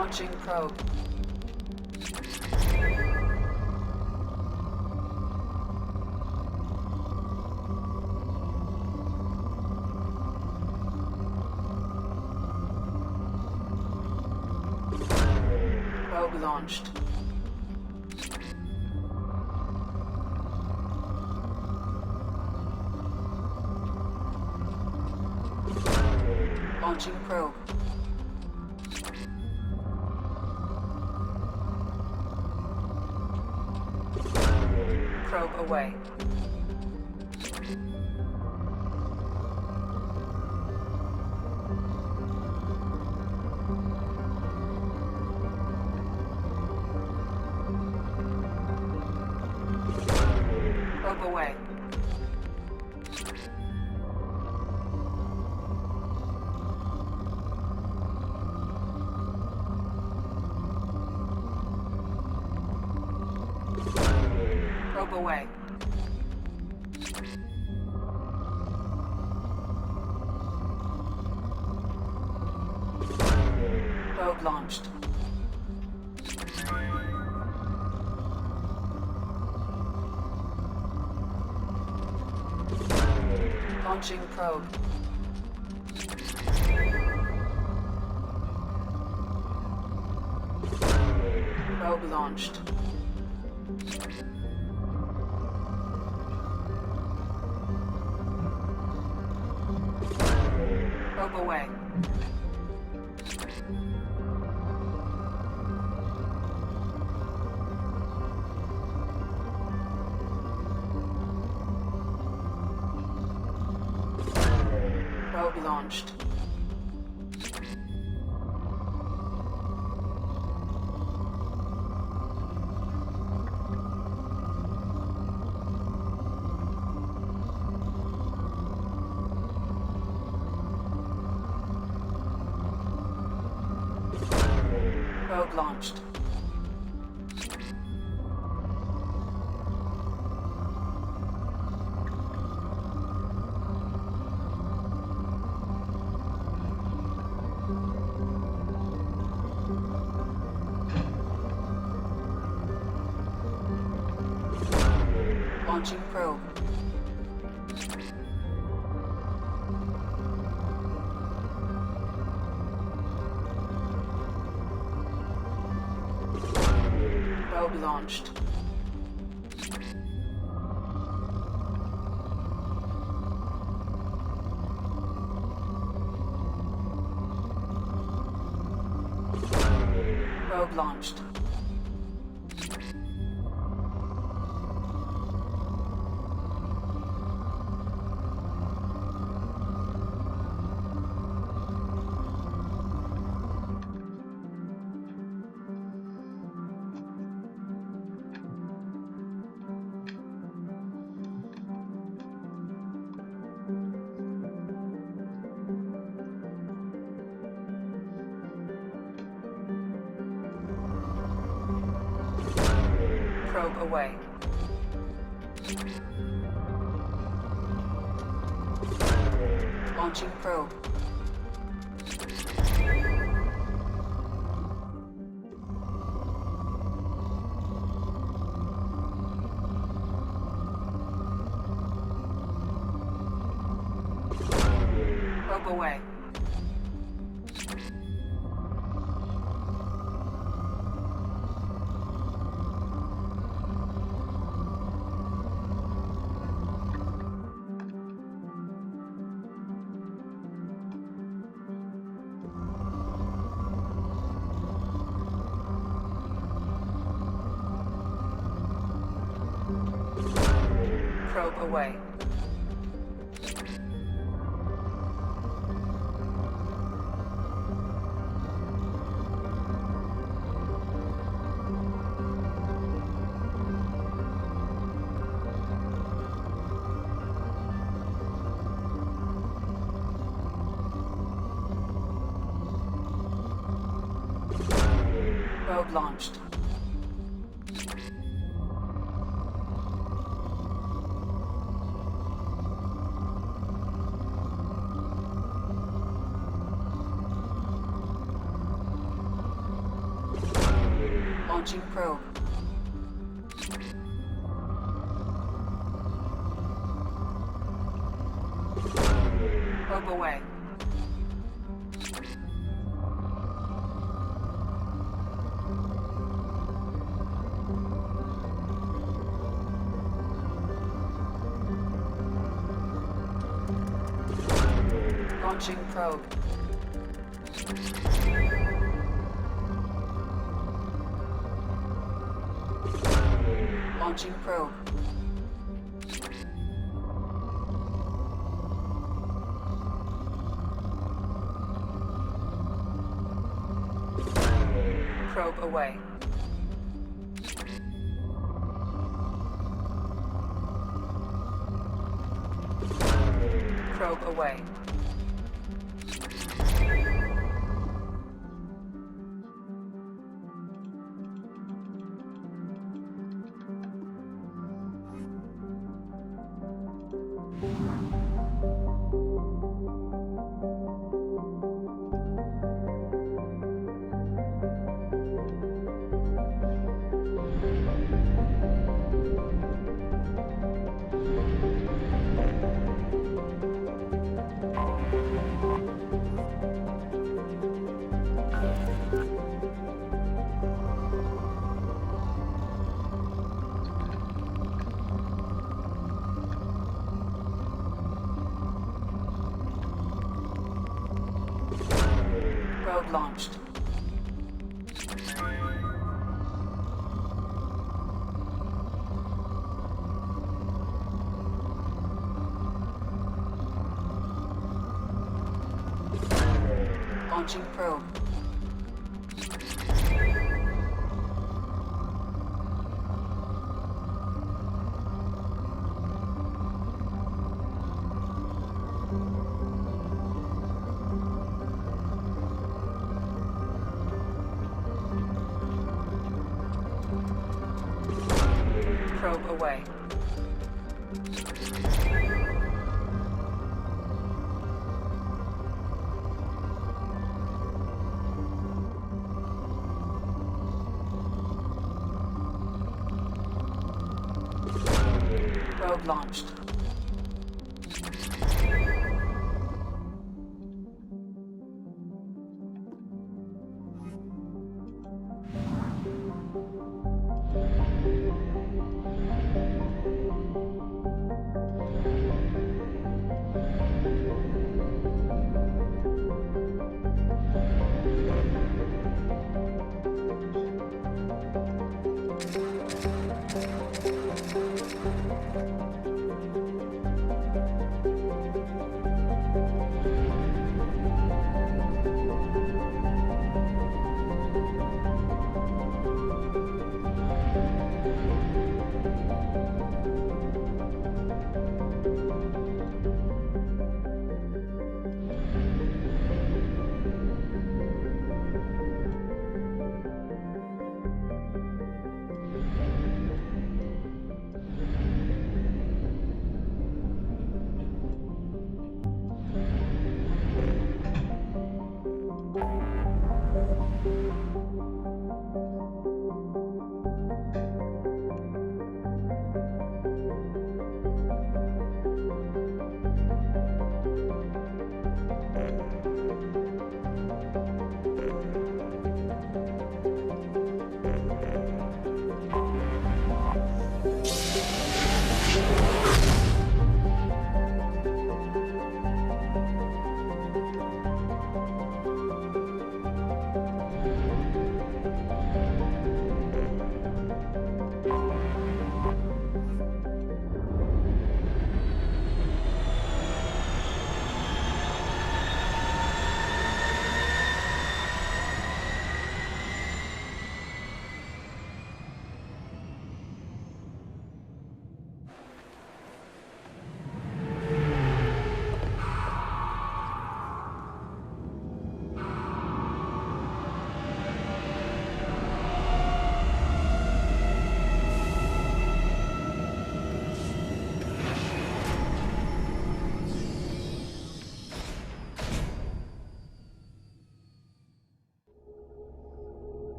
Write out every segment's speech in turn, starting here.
Launching probe. Probe launched. Launching probe. Probe away. Probe away. Probe away. Probe launched. Launching probe. Probe launched. Probe away. Probe launched. Probe launched. Launching probe. Probe launched. Probe launched. Probe away. Launching probe. Probe away. Probe away. Probe launched. Launching probe. Probe away. Launching probe. Launching probe. Probe away. Probe away. Probe launched. Launching probe. Probe away. Probe launched.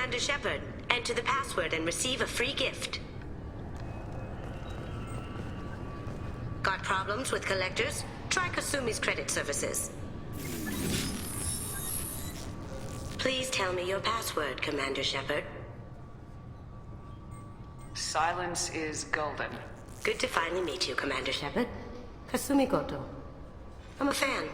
Commander Shepard. Enter the password and receive a free gift. Got problems with collectors? Try Kasumi's credit services. Please tell me your password, Commander Shepard. Silence is golden. Good to finally meet you, Commander Shepard. Kasumi Goto. I'm a fan.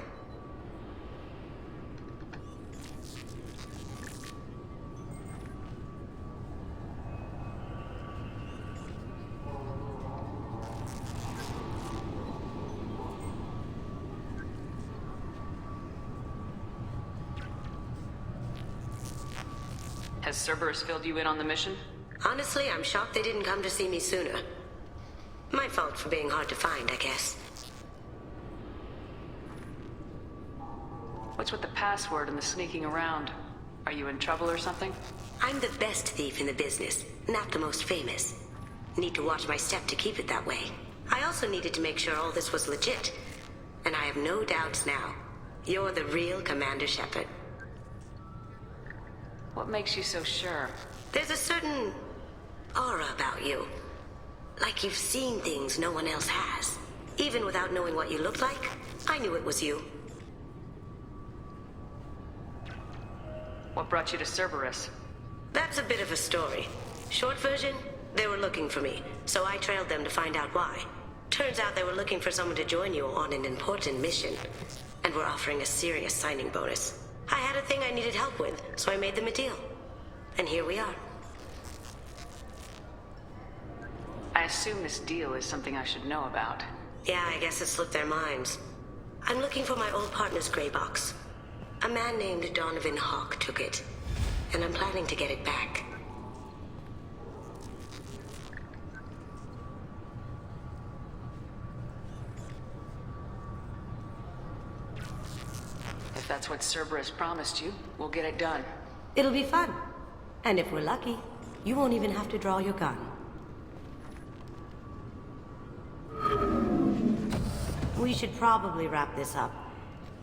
Has Cerberus filled you in on the mission? Honestly, I'm shocked they didn't come to see me sooner. My fault for being hard to find, I guess. What's with the password and the sneaking around? Are you in trouble or something? I'm the best thief in the business, not the most famous. Need to watch my step to keep it that way. I also needed to make sure all this was legit. And I have no doubts now. You're the real Commander Shepard. What makes you so sure? There's a certain aura about you. Like you've seen things no one else has. Even without knowing what you looked like, I knew it was you. What brought you to Cerberus? That's a bit of a story. Short version, they were looking for me, so I trailed them to find out why. Turns out they were looking for someone to join you on an important mission, and were offering a serious signing bonus. I had a thing I needed help with, so I made them a deal. And here we are. I assume this deal is something I should know about. Yeah, I guess it slipped their minds. I'm looking for my old partner's gray box. A man named Donovan Hawk took it, and I'm planning to get it back. If that's what Cerberus promised you, we'll get it done. It'll be fun. And if we're lucky, you won't even have to draw your gun. We should probably wrap this up.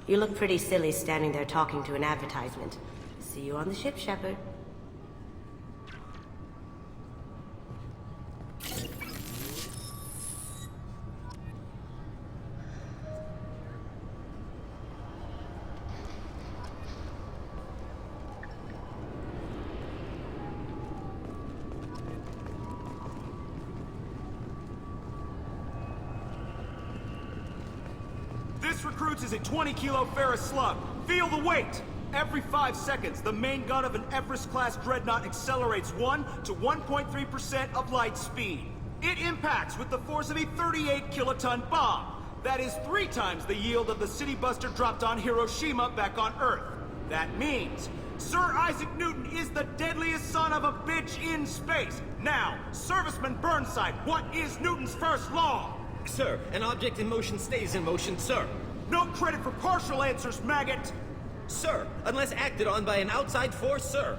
You look pretty silly standing there talking to an advertisement. See you on the ship, Shepard. This recruits is a 20-kilo ferrous slug. Feel the weight! Every 5 seconds, the main gun of an Everest-class dreadnought accelerates 1 to 1.3% of light speed. It impacts with the force of a 38-kiloton bomb. That is 3 times the yield of the city buster dropped on Hiroshima back on Earth. That means Sir Isaac Newton is the deadliest son of a bitch in space. Now, Serviceman Burnside, what is Newton's first law? Sir, an object in motion stays in motion, sir. No credit for partial answers, maggot! Sir, unless acted on by an outside force, sir.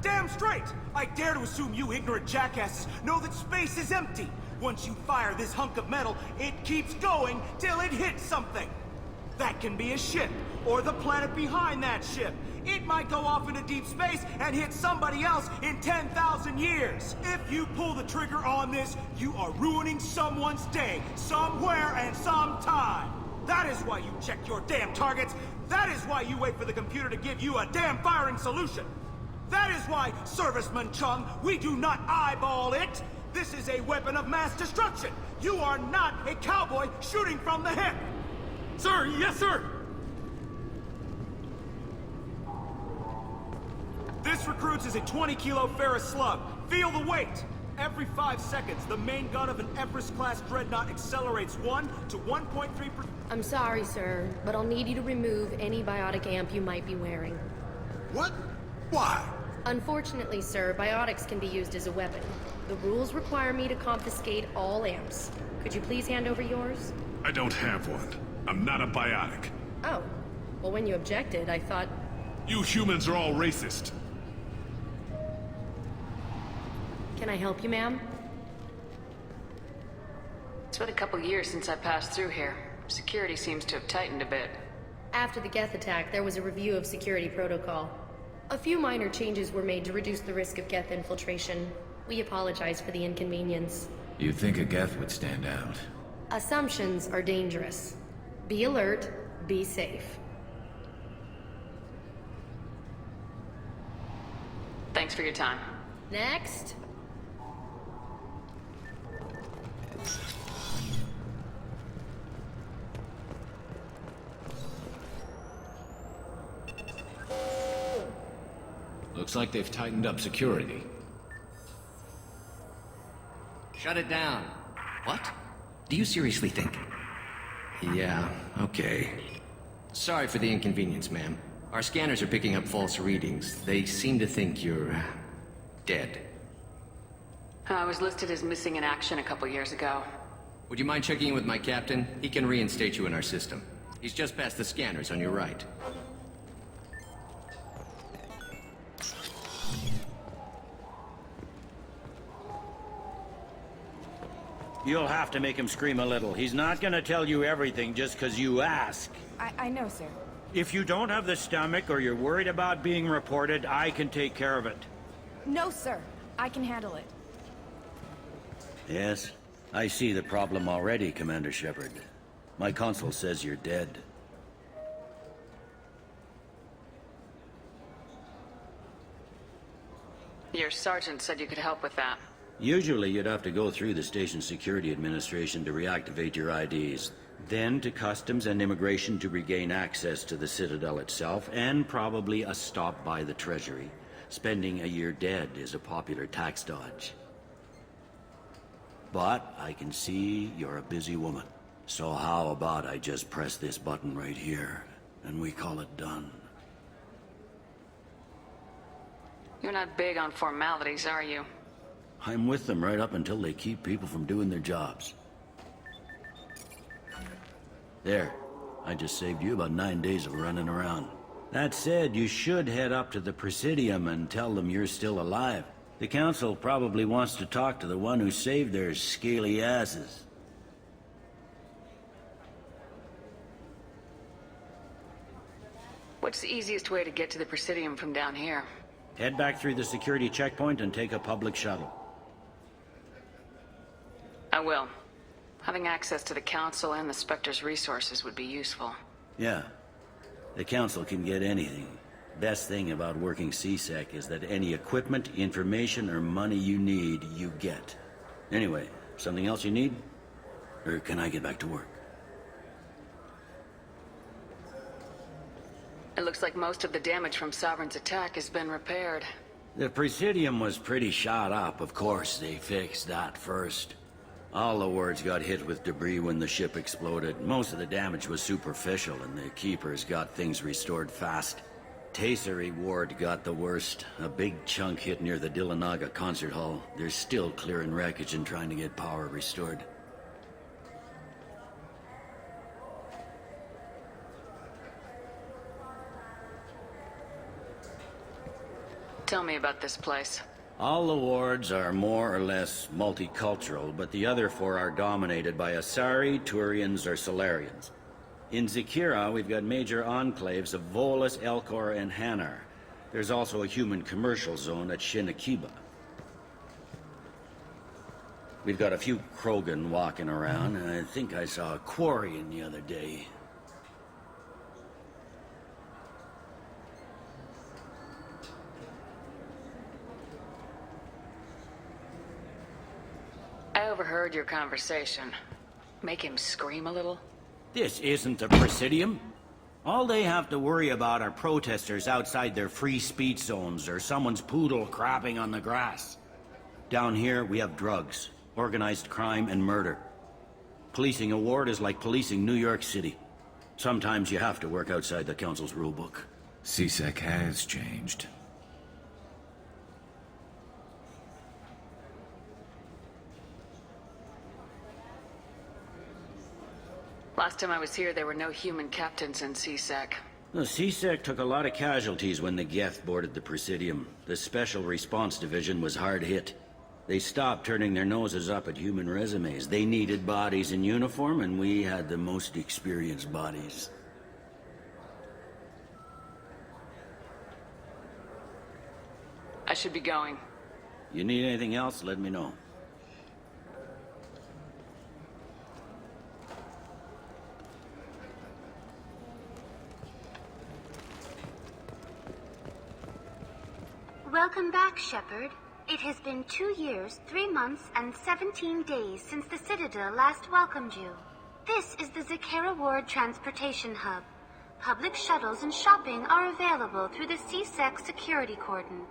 Damn straight! I dare to assume you ignorant jackasses know that space is empty. Once you fire this hunk of metal, it keeps going till it hits something. That can be a ship, or the planet behind that ship. It might go off into deep space and hit somebody else in 10,000 years. If you pull the trigger on this, you are ruining someone's day, somewhere and sometime. That is why you check your damn targets. That is why you wait for the computer to give you a damn firing solution. That is why, Serviceman Chung, we do not eyeball it. This is a weapon of mass destruction. You are not a cowboy shooting from the hip. Sir, yes, sir. This recruits is a 20-kilo ferrous slug. Feel the weight. Every 5 seconds, the main gun of an Everest-class dreadnought accelerates 1 to 1.3%. I'm sorry, sir, but I'll need you to remove any biotic amp you might be wearing. What? Why? Unfortunately, sir, biotics can be used as a weapon. The rules require me to confiscate all amps. Could you please hand over yours? I don't have one. I'm not a biotic. Oh. Well, when you objected, I thought... You humans are all racist. Can I help you, ma'am? It's been a couple years since I passed through here. Security seems to have tightened a bit. After the Geth attack, there was a review of security protocol. A few minor changes were made to reduce the risk of Geth infiltration. We apologize for the inconvenience. You'd think a Geth would stand out. Assumptions are dangerous. Be alert, be safe. Thanks for your time. Next. Looks like they've tightened up security. Shut it down. What? Do you seriously think? Yeah, okay. Sorry for the inconvenience, ma'am. Our scanners are picking up false readings. They seem to think you're... dead. I was listed as missing in action a couple years ago. Would you mind checking in with my captain? He can reinstate you in our system. He's just past the scanners on your right. You'll have to make him scream a little. He's not gonna tell you everything just because you ask. I know, sir. If you don't have the stomach or you're worried about being reported, I can take care of it. No, sir. I can handle it. Yes, I see the problem already, Commander Shepard. My console says you're dead. Your sergeant said you could help with that. Usually you'd have to go through the Station Security Administration to reactivate your IDs. Then to Customs and Immigration to regain access to the Citadel itself, and probably a stop by the Treasury. Spending a year dead is a popular tax dodge. But I can see you're a busy woman. So how about I just press this button right here, and we call it done? You're not big on formalities, are you? I'm with them right up until they keep people from doing their jobs. There. I just saved you about 9 days of running around. That said, you should head up to the Presidium and tell them you're still alive. The Council probably wants to talk to the one who saved their scaly asses. What's the easiest way to get to the Presidium from down here? Head back through the security checkpoint and take a public shuttle. I will. Having access to the Council and the Spectre's resources would be useful. Yeah. The Council can get anything. Best thing about working C-Sec is that any equipment, information, or money you need, you get. Anyway, something else you need? Or can I get back to work? It looks like most of the damage from Sovereign's attack has been repaired. The Presidium was pretty shot up. Of course, they fixed that first. All the wards got hit with debris when the ship exploded. Most of the damage was superficial, and the Keepers got things restored fast. Tasery Ward got the worst. A big chunk hit near the Dillanaga concert hall. They're still clearing wreckage and trying to get power restored. Tell me about this place. All the wards are more or less multicultural, but the other four are dominated by Asari, Turians, or Solarians. In Zakira, we've got major enclaves of Volus, Elcor, and Hanar. There's also a human commercial zone at Shinakiba. We've got a few Krogan walking around, and I think I saw a Quarian the other day. I overheard your conversation. Make him scream a little? This isn't the Presidium. All they have to worry about are protesters outside their free speech zones or someone's poodle crapping on the grass. Down here, we have drugs, organized crime, and murder. Policing a ward is like policing New York City. Sometimes you have to work outside the Council's rulebook. C-Sec has changed. Last time I was here, there were no human captains in C-Sec. The C-Sec took a lot of casualties when the Geth boarded the Presidium. The Special Response Division was hard hit. They stopped turning their noses up at human resumes. They needed bodies in uniform, and we had the most experienced bodies. should be going. You need anything else, let me know. Welcome back, Shepard. It has been 2 years, 3 months, and 17 days since the Citadel last welcomed you. This is the Zakera Ward Transportation Hub. Public shuttles and shopping are available through the C-Sec security cordon.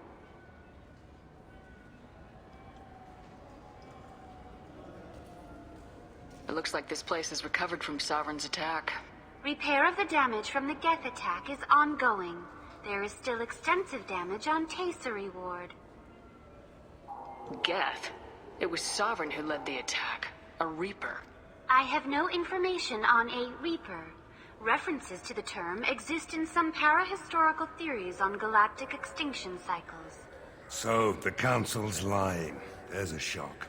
It looks like this place has recovered from Sovereign's attack. Repair of the damage from the Geth attack is ongoing. There is still extensive damage on Taycery Ward. Geth? It was Sovereign who led the attack. A Reaper. I have no information on a Reaper. References to the term exist in some parahistorical theories on galactic extinction cycles. So, the Council's lying. There's a shock.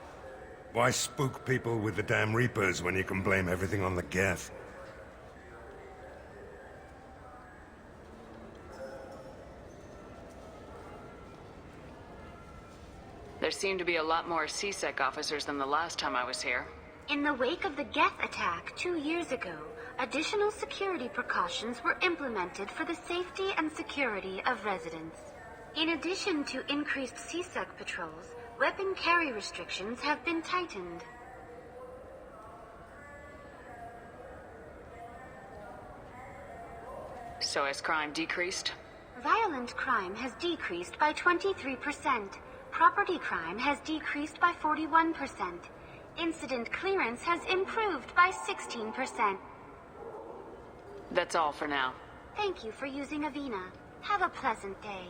Why spook people with the damn Reapers when you can blame everything on the Geth? There seem to be a lot more C-Sec officers than the last time I was here. In the wake of the Geth attack 2 years ago, additional security precautions were implemented for the safety and security of residents. In addition to increased C-Sec patrols, weapon carry restrictions have been tightened. So has crime decreased? Violent crime has decreased by 23%. Property crime has decreased by 41%. Incident clearance has improved by 16%. That's all for now. Thank you for using Avina. Have a pleasant day.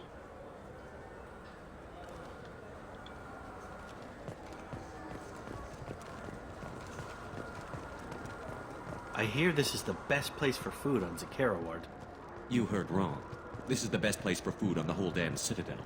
I hear this is the best place for food on Zakera Ward. You heard wrong. This is the best place for food on the whole damn Citadel.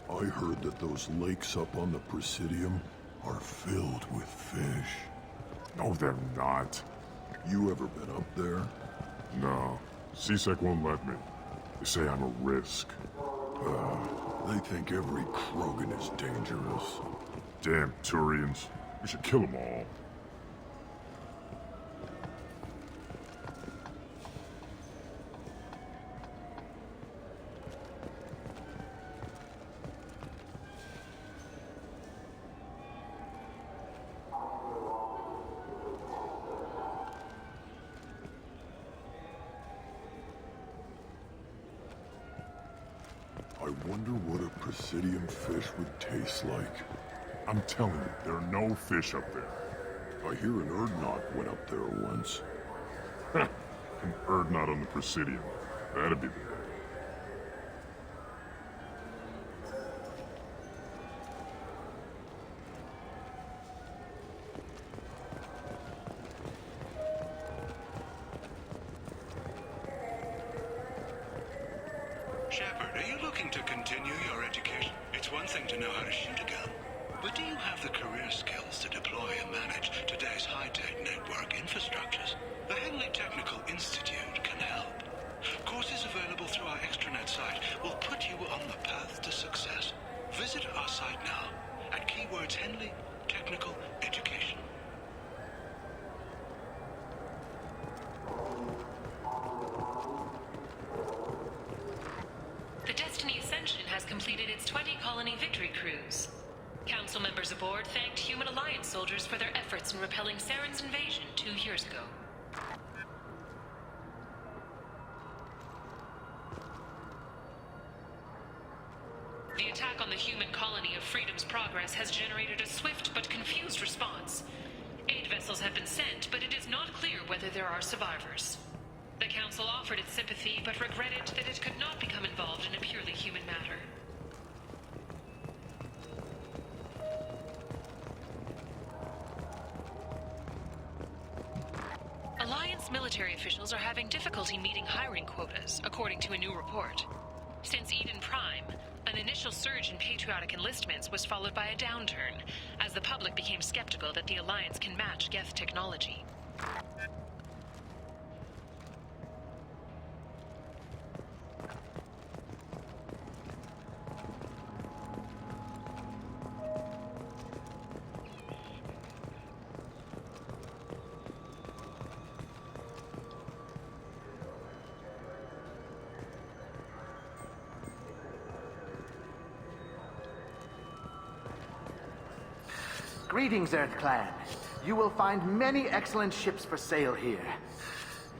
I heard that those lakes up on the Presidium are filled with fish. No, they're not. You ever been up there? No. C-Sec won't let me. They say I'm a risk. They think every Krogan is dangerous. Damn Turians. We should kill them all. I wonder what a Presidium fish would taste like. I'm telling you, there are no fish up there. I hear an Urdnot went up there once. An Urdnot on the Presidium. That'd be the day. Shepard, are you looking to continue your education? It's one thing to know how to shoot a gun, but do you have the career skills to deploy and manage today's high-tech network infrastructures? The Henley Technical Institute can help. Courses available through our extranet site will put you on the path to success. Visit our site victory cruise. Council members aboard thanked Human Alliance soldiers for their efforts in repelling Saren's invasion 2 years ago. The attack on the human colony of Freedom's Progress has generated a swift but confused response. Aid vessels have been sent, but it is not clear whether there are survivors. The Council offered its sympathy, but regretted that it could not become involved in a purely human matter. Alliance military officials are having difficulty meeting hiring quotas, according to a new report. Since Eden Prime, an initial surge in patriotic enlistments was followed by a downturn, as the public became skeptical that the Alliance can match Geth technology. Greetings, EarthClan. You will find many excellent ships for sale here.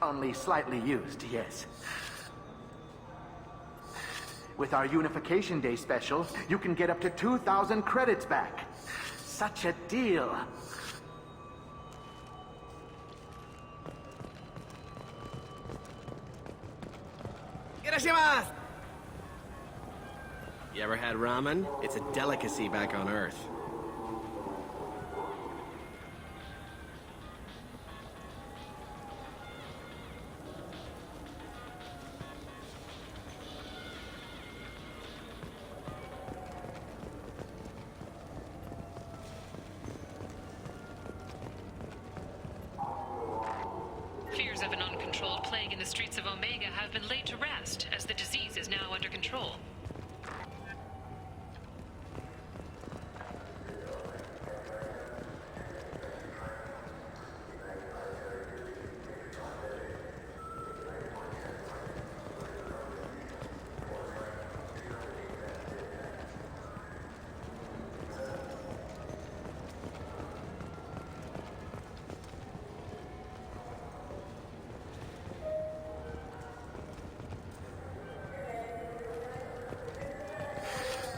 Only slightly used, yes. With our Unification Day special, you can get up to 2,000 credits back. Such a deal. Irashimasu! You ever had ramen? It's a delicacy back on Earth. Fears of an uncontrolled plague in the streets of Omega have been laid to rest, as the disease is now under control.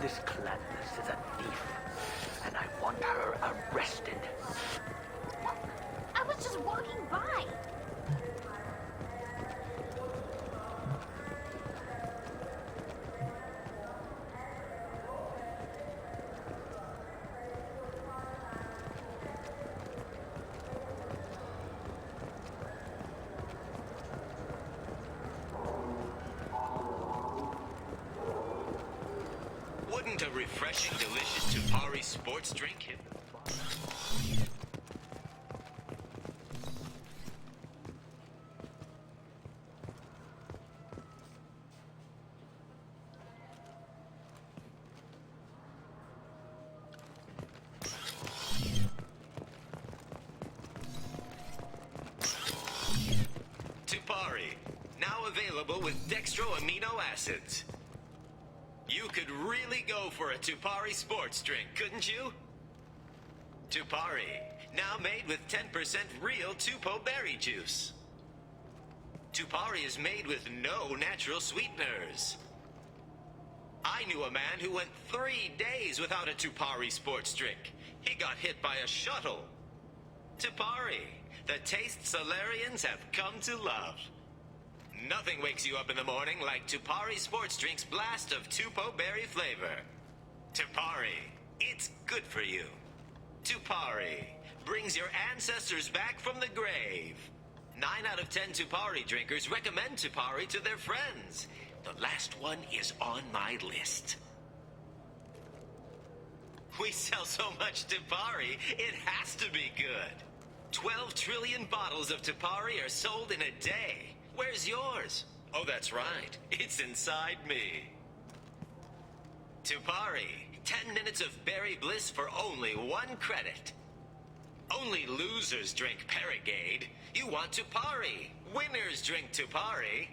This Gladness is a thief, and I want her arrested. I was just walking by. Wouldn't a refreshing, delicious Tupari sports drink hit? Tupari, now available with dextro amino acids. You could really go for a Tupari sports drink, couldn't you? Tupari, now made with 10% real Tupo berry juice. Tupari is made with no natural sweeteners. I knew a man who went 3 days without a Tupari sports drink. He got hit by a shuttle. Tupari, the taste Solarians have come to love. Nothing wakes you up in the morning like Tupari Sports Drink's blast of Tupo berry flavor. Tupari, it's good for you. Tupari brings your ancestors back from the grave. 9 out of 10 Tupari drinkers recommend Tupari to their friends. The last one is on my list. We sell so much Tupari, it has to be good. 12 trillion bottles of Tupari are sold in a day. Where's yours? Oh, that's right. It's inside me. Tupari. 10 minutes of berry bliss for only 1 credit. Only losers drink Paragade. You want Tupari. Winners drink Tupari.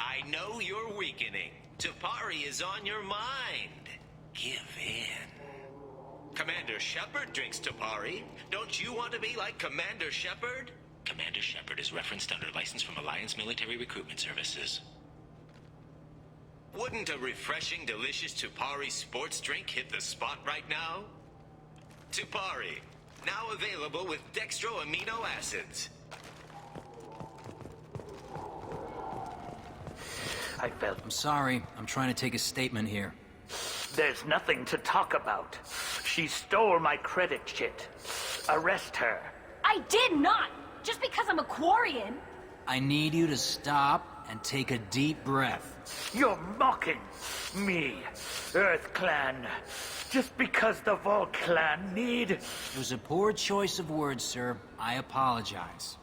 I know you're weakening. Tupari is on your mind. Give in. Commander Shepard drinks Tapari. Don't you want to be like Commander Shepard? Commander Shepard is referenced under license from Alliance Military Recruitment Services. Wouldn't a refreshing, delicious Tupari sports drink hit the spot right now? Tupari, now available with dextro amino acids. I'm sorry. I'm trying to take a statement here. There's nothing to talk about. She stole my credit chit. Arrest her. I did not! Just because I'm a Quarian! I need you to stop and take a deep breath. You're mocking me, Earth Clan. Just because the Vol Clan need... It was a poor choice of words, sir. I apologize.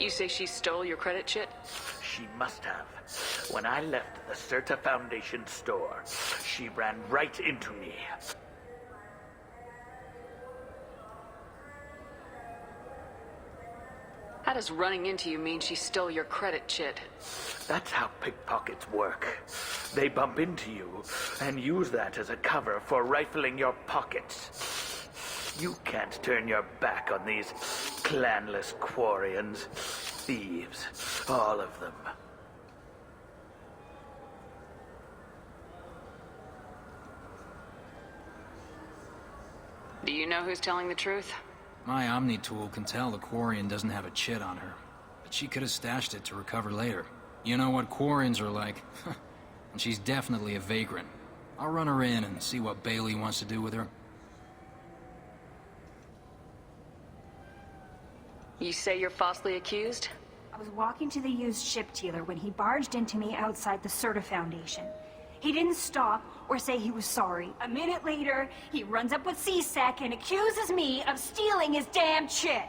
You say she stole your credit chit? She must have. When I left the Certa Foundation store, she ran right into me. How does running into you mean she stole your credit chit? That's how pickpockets work. They bump into you and use that as a cover for rifling your pockets. You can't turn your back on these clanless Quarians. Thieves, all of them. Do you know who's telling the truth? My Omni tool can tell the Quarian doesn't have a chit on her, but she could have stashed it to recover later. You know what Quarians are like, and she's definitely a vagrant. I'll run her in and see what Bailey wants to do with her. You say you're falsely accused? I was walking to the used ship dealer when he barged into me outside the Certa Foundation. He didn't stop or say he was sorry. A minute later, he runs up with C-Sec and accuses me of stealing his damn chit.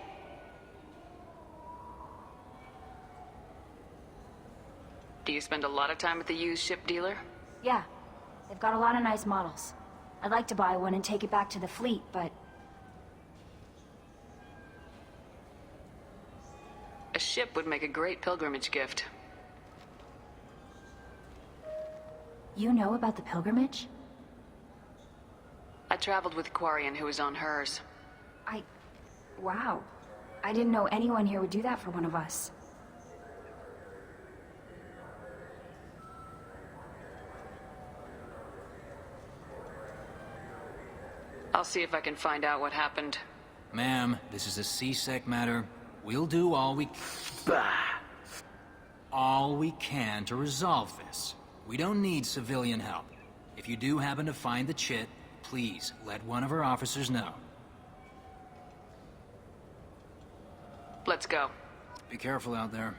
Do you spend a lot of time at the used ship dealer? Yeah, they've got a lot of nice models. I'd like to buy one and take it back to the fleet, but... A ship would make a great pilgrimage gift. You know about the pilgrimage? I traveled with a Quarian who was on hers. Wow. I didn't know anyone here would do that for one of us. I'll see if I can find out what happened. Ma'am, this is a C-Sec matter. We'll do all we can to resolve this. We don't need civilian help. If you do happen to find the chit, please let one of our officers know. Let's go. Be careful out there.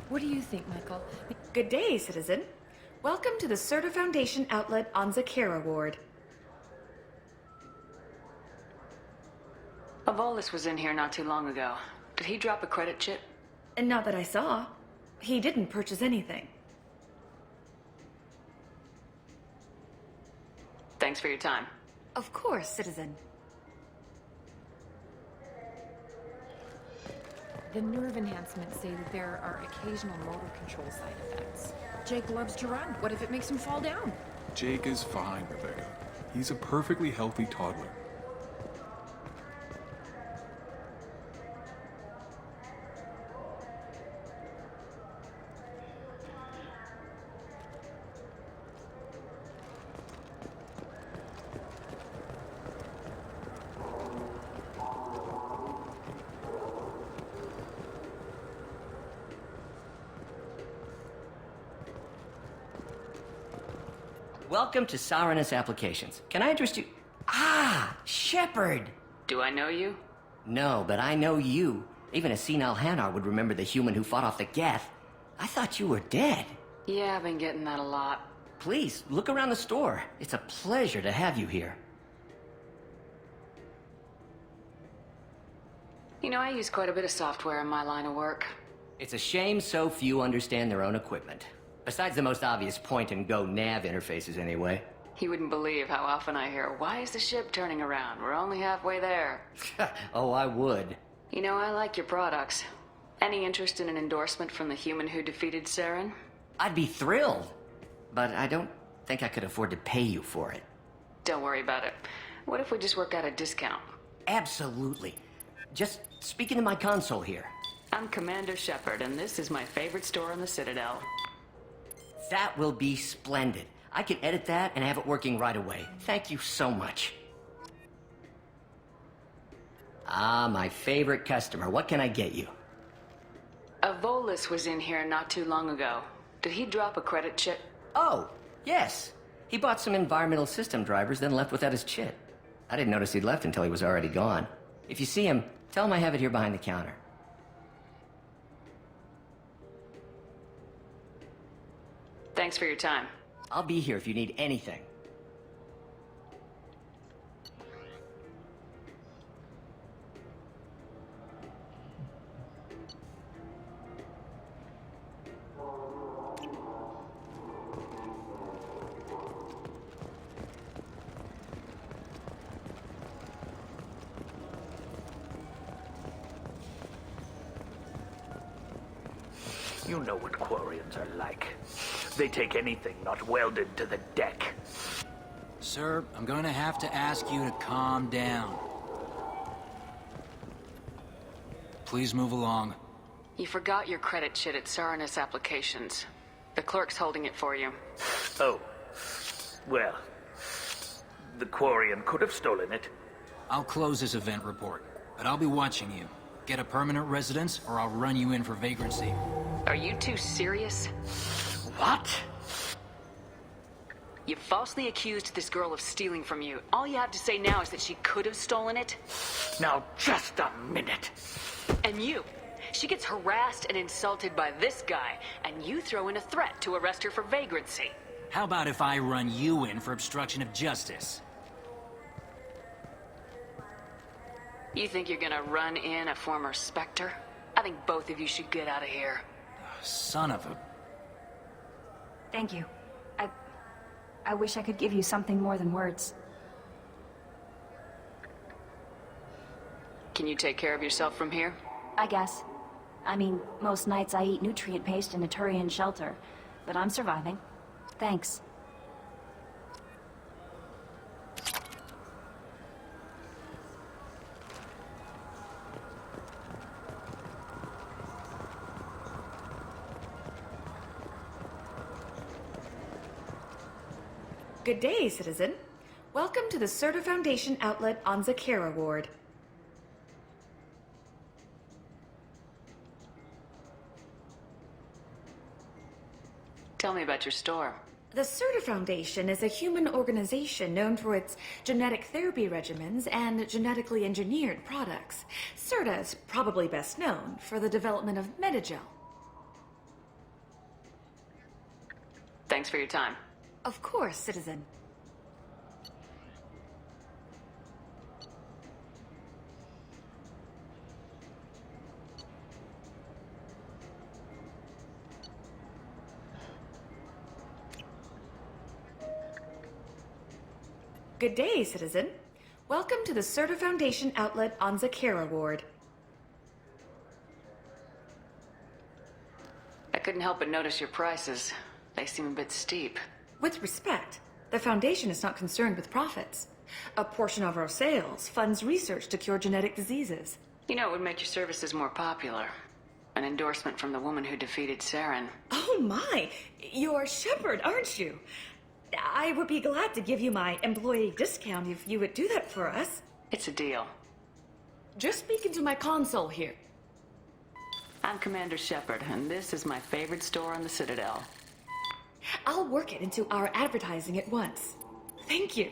What do you think, Michael? Good day, citizen. Welcome to the Certa Foundation outlet on Zakera Ward. Avolis was in here not too long ago. Did he drop a credit chit? And not that I saw. He didn't purchase anything. Thanks for your time. Of course, citizen. The nerve enhancements say that there are occasional motor control side effects. Jake loves to run. What if it makes him fall down? Jake is fine, Rebecca. He's a perfectly healthy toddler. Welcome to Saranus Applications. Can I interest you? Ah, Shepard! Do I know you? No, but I know you. Even a senile Hanar would remember the human who fought off the Geth. I thought you were dead. Yeah, I've been getting that a lot. Please, look around the store. It's a pleasure to have you here. You know, I use quite a bit of software in my line of work. It's a shame so few understand their own equipment. Besides the most obvious point-and-go nav interfaces, anyway. You wouldn't believe how often I hear, "Why is the ship turning around? We're only halfway there." Oh, I would. You know, I like your products. Any interest in an endorsement from the human who defeated Saren? I'd be thrilled. But I don't think I could afford to pay you for it. Don't worry about it. What if we just work out a discount? Absolutely. Just speaking to my console here. I'm Commander Shepard, and this is my favorite store on the Citadel. That will be splendid. I can edit that and have it working right away. Thank you so much. Ah, my favorite customer. What can I get you? A Volus was in here not too long ago. Did he drop a credit chip? Oh, yes. He bought some environmental system drivers, then left without his chit. I didn't notice he'd left until he was already gone. If you see him, tell him I have it here behind the counter. Thanks for your time. I'll be here if you need anything. You know what Quarians are like. They take anything not welded to the deck. Sir, I'm going to have to ask you to calm down. Please move along. You forgot your credit chit at Saranus Applications. The clerk's holding it for you. Oh. Well, the Quarian could have stolen it. I'll close this event report, but I'll be watching you. Get a permanent residence, or I'll run you in for vagrancy. Are you two serious? What? You falsely accused this girl of stealing from you. All you have to say now is that she could have stolen it? Now, just a minute. And you. She gets harassed and insulted by this guy, and you throw in a threat to arrest her for vagrancy. How about if I run you in for obstruction of justice? You think you're gonna run in a former Spectre? I think both of you should get out of here. Son of a... Thank you. I wish I could give you something more than words. Can you take care of yourself from here? I guess. I mean, most nights I eat nutrient paste in a Turian shelter, but I'm surviving. Thanks. Good day, citizen. Welcome to the Serta Foundation outlet on Zakera Ward. Tell me about your store. The Serta Foundation is a human organization known for its genetic therapy regimens and genetically engineered products. Serta is probably best known for the development of Metagel. Thanks for your time. Of course, citizen. Good day, citizen. Welcome to the Serta Foundation outlet on Zakera Ward. I couldn't help but notice your prices. They seem a bit steep. With respect, the Foundation is not concerned with profits. A portion of our sales funds research to cure genetic diseases. You know, it would make your services more popular. An endorsement from the woman who defeated Saren. Oh my! You're Shepard, aren't you? I would be glad to give you my employee discount if you would do that for us. It's a deal. Just speaking to my console here. I'm Commander Shepard, and this is my favorite store on the Citadel. I'll work it into our advertising at once. Thank you.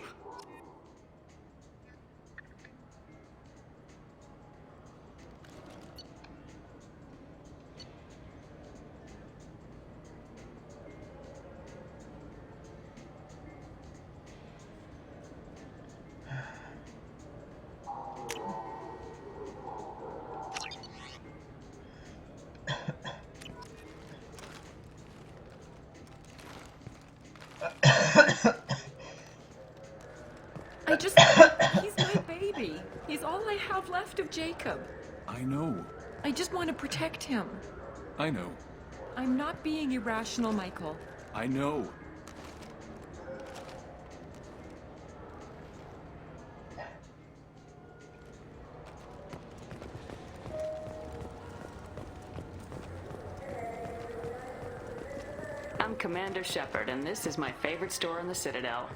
He's my baby. He's all I have left of Jacob. I know. I just want to protect him. I know. I'm not being irrational, Michael. I know. I'm Commander Shepard, and this is my favorite store in the Citadel.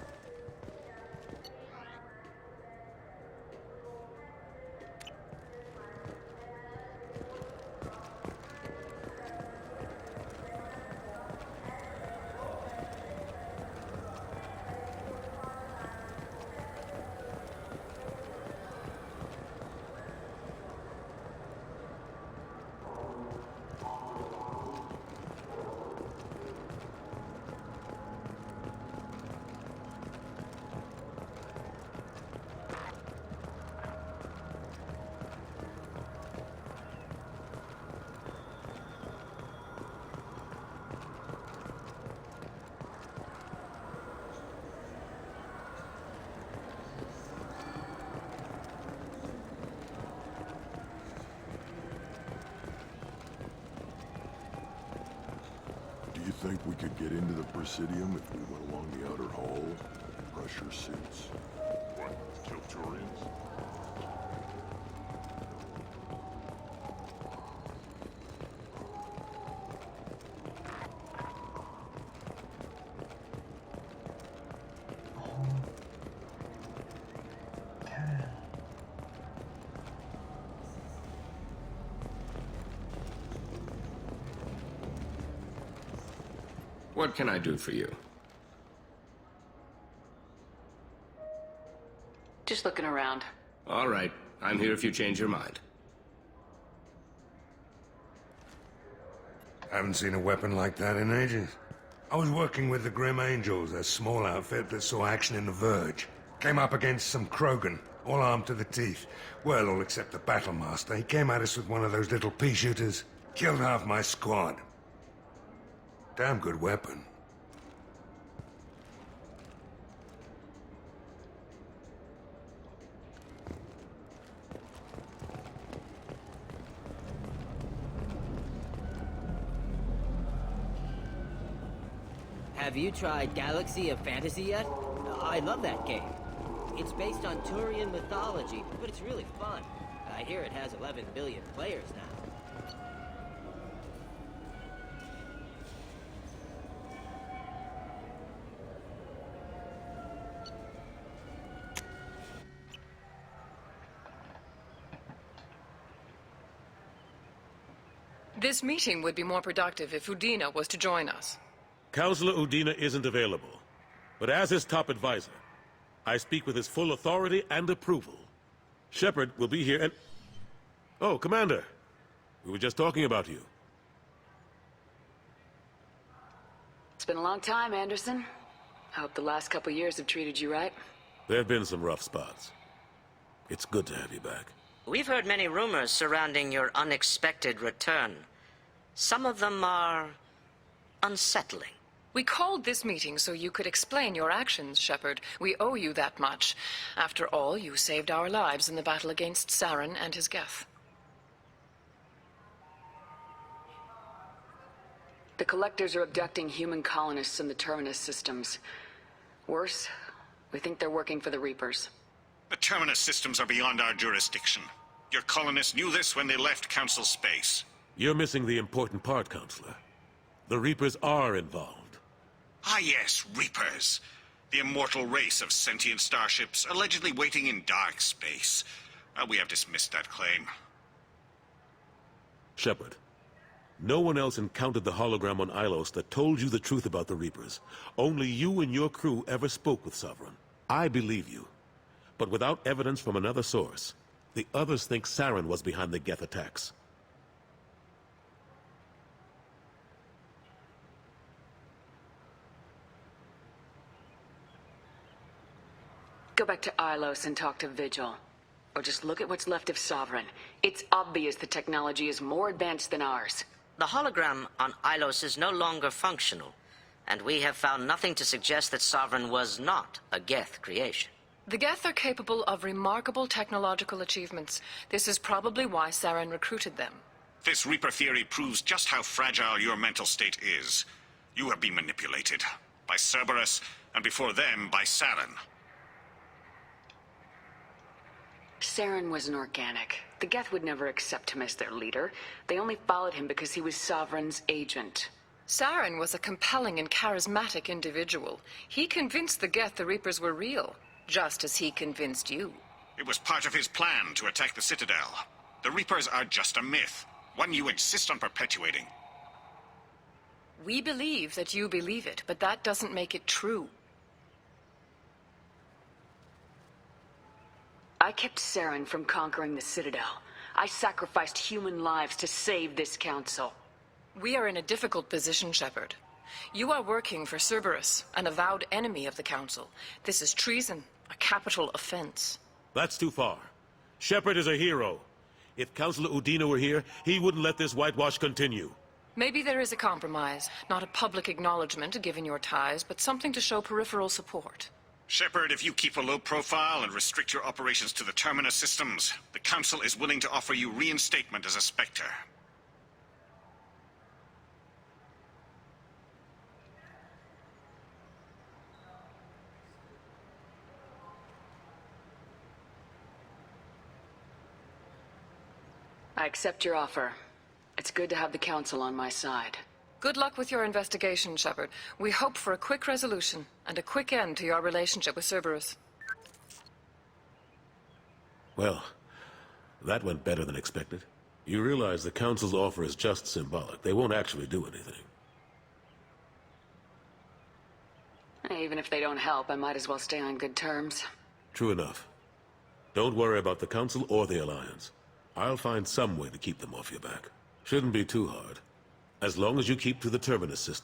Do you think we could get into the Presidium if we went along the outer hall? Pressure suits. What? Kill Turians? What can I do for you? Just looking around. All right. I'm here if you change your mind. Haven't seen a weapon like that in ages. I was working with the Grim Angels, a small outfit that saw action in the Verge. Came up against some Krogan, all armed to the teeth. Well, all except the Battlemaster. He came at us with one of those little pea shooters. Killed half my squad. Damn good weapon. Have you tried Galaxy of Fantasy yet? I love that game. It's based on Turian mythology, but it's really fun. I hear it has 11 billion players now. This meeting would be more productive if Udina was to join us. Counselor Udina isn't available, but as his top advisor, I speak with his full authority and approval. Shepard will be here and... Oh, Commander. We were just talking about you. It's been a long time, Anderson. I hope the last couple years have treated you right. There have been some rough spots. It's good to have you back. We've heard many rumors surrounding your unexpected return. Some of them are unsettling. We called this meeting so you could explain your actions, Shepard. We owe you that much. After all, you saved our lives in the battle against Saren and his Geth. The Collectors are abducting human colonists in the Terminus systems. Worse, we think they're working for the Reapers. The Terminus systems are beyond our jurisdiction. Your colonists knew this when they left Council space. You're missing the important part, Counselor. The Reapers are involved. Ah yes, Reapers. The immortal race of sentient starships allegedly waiting in dark space. We have dismissed that claim. Shepard, no one else encountered the hologram on Ilos that told you the truth about the Reapers. Only you and your crew ever spoke with Sovereign. I believe you. But without evidence from another source, the others think Saren was behind the Geth attacks. Go back to Ilos and talk to Vigil. Or just look at what's left of Sovereign. It's obvious the technology is more advanced than ours. The hologram on Ilos is no longer functional, and we have found nothing to suggest that Sovereign was not a Geth creation. The Geth are capable of remarkable technological achievements. This is probably why Saren recruited them. This Reaper theory proves just how fragile your mental state is. You have been manipulated. By Cerberus, and before them, by Saren. Saren was an organic. The Geth would never accept him as their leader. They only followed him because he was Sovereign's agent. Saren was a compelling and charismatic individual. He convinced the Geth the Reapers were real, just as he convinced you. It was part of his plan to attack the Citadel. The Reapers are just a myth, one you insist on perpetuating. We believe that you believe it, but that doesn't make it true. I kept Saren from conquering the Citadel. I sacrificed human lives to save this council. We are in a difficult position, Shepard. You are working for Cerberus, an avowed enemy of the Council. This is treason, a capital offense. That's too far. Shepard is a hero. If Councilor Udina were here, he wouldn't let this whitewash continue. Maybe there is a compromise. Not a public acknowledgement given your ties, but something to show peripheral support. Shepard, if you keep a low profile and restrict your operations to the Terminus systems, the Council is willing to offer you reinstatement as a Spectre. I accept your offer. It's good to have the Council on my side. Good luck with your investigation, Shepard. We hope for a quick resolution and a quick end to your relationship with Cerberus. Well, that went better than expected. You realize the Council's offer is just symbolic. They won't actually do anything. Even if they don't help, I might as well stay on good terms. True enough. Don't worry about the Council or the Alliance. I'll find some way to keep them off your back. Shouldn't be too hard. As long as you keep to the Terminus system.